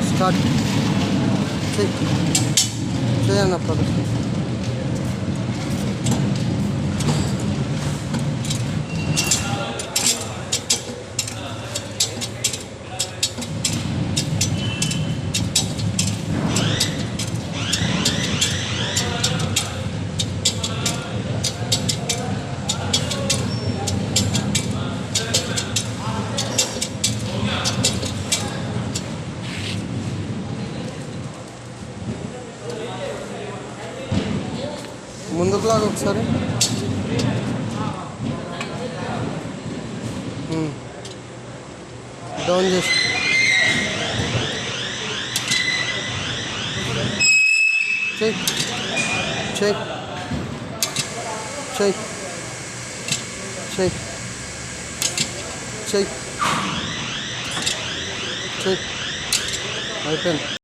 Start చేయన్న ప్రదర్శన. ముందుకు లాగా ఒకసారి. డౌన్ చేసి చెయ్యి చెయ్యి చెయ్యి చెయ్యి చెయ్యి చెయ్యి అయిపోయింది.